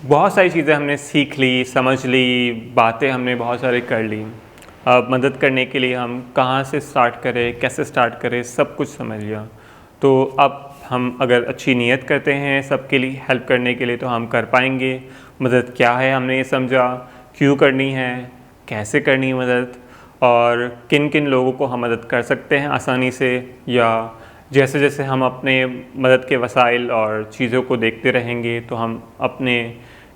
बहुत सारी चीज़ें हमने सीख ली, समझ ली, बातें हमने बहुत सारी कर ली। अब मदद करने के लिए हम कहाँ से स्टार्ट करें, कैसे स्टार्ट करें, सब कुछ समझ लिया। तो अब हम अगर अच्छी नीयत करते हैं सबके लिए हेल्प करने के लिए तो हम कर पाएंगे। मदद क्या है हमने ये समझा, क्यों करनी है, कैसे करनी है मदद, और किन किन लोगों को हम मदद कर सकते हैं आसानी से, या जैसे जैसे हम अपने मदद के वसाइल और चीज़ों को देखते रहेंगे तो हम अपने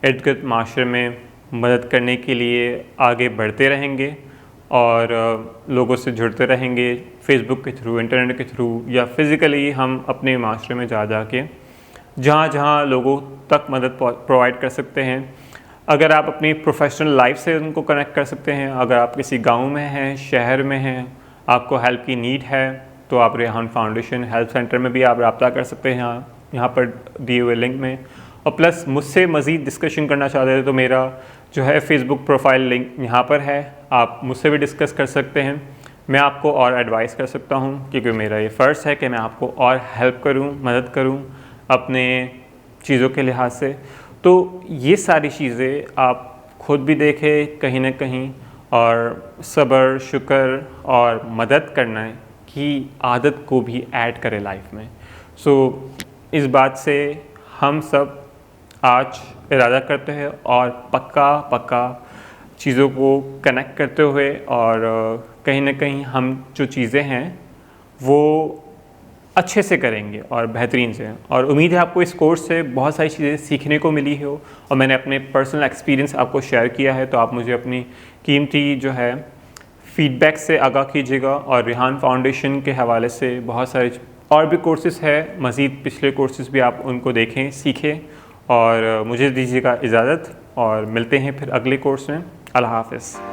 इर्द गिर्द माशरे में मदद करने के लिए आगे बढ़ते रहेंगे और लोगों से जुड़ते रहेंगे फेसबुक के थ्रू, इंटरनेट के थ्रू, या फिज़िकली हम अपने माशरे में जा के जहाँ जहाँ लोगों तक मदद प्रोवाइड कर सकते हैं। अगर आप अपनी प्रोफेशनल लाइफ से उनको कनेक्ट कर सकते हैं, अगर आप किसी गांव में हैं, शहर में हैं, आपको हेल्प की नीड है तो आप रेहान फाउंडेशन हेल्प सेंटर में भी आप रब्ता कर सकते हैं यहाँ पर दिए हुए लिंक में। और प्लस मुझसे मज़ीद डिस्कशन करना चाहते हैं तो मेरा जो है फेसबुक प्रोफाइल लिंक यहाँ पर है, आप मुझसे भी डिस्कस कर सकते हैं। मैं आपको और एडवाइस कर सकता हूँ क्योंकि मेरा ये फ़र्ज़ है कि मैं आपको और हेल्प करूँ, मदद करूँ अपने चीज़ों के लिहाज से। तो ये सारी चीज़ें आप खुद भी देखें कहीं ना कहीं, और सब्र, शुक्र और मदद करना की आदत को भी ऐड करें लाइफ में। इस बात से हम सब आज इरादा करते हैं और पक्का चीज़ों को कनेक्ट करते हुए, और कहीं ना कहीं हम जो चीज़ें हैं वो अच्छे से करेंगे और बेहतरीन से। और उम्मीद है आपको इस कोर्स से बहुत सारी चीज़ें सीखने को मिली हो और मैंने अपने पर्सनल एक्सपीरियंस आपको शेयर किया है। तो आप मुझे अपनी कीमती जो है फीडबैक से आगाह कीजिएगा। और रेहान फाउंडेशन के हवाले से बहुत सारे और भी कोर्सेज़ है, मज़ीद पिछले कोर्सेज़ भी आप उनको देखें, सीखें। और मुझे दीजिएगा इजाज़त और मिलते हैं फिर अगले कोर्स में। अल्लाह हाफ़िज़।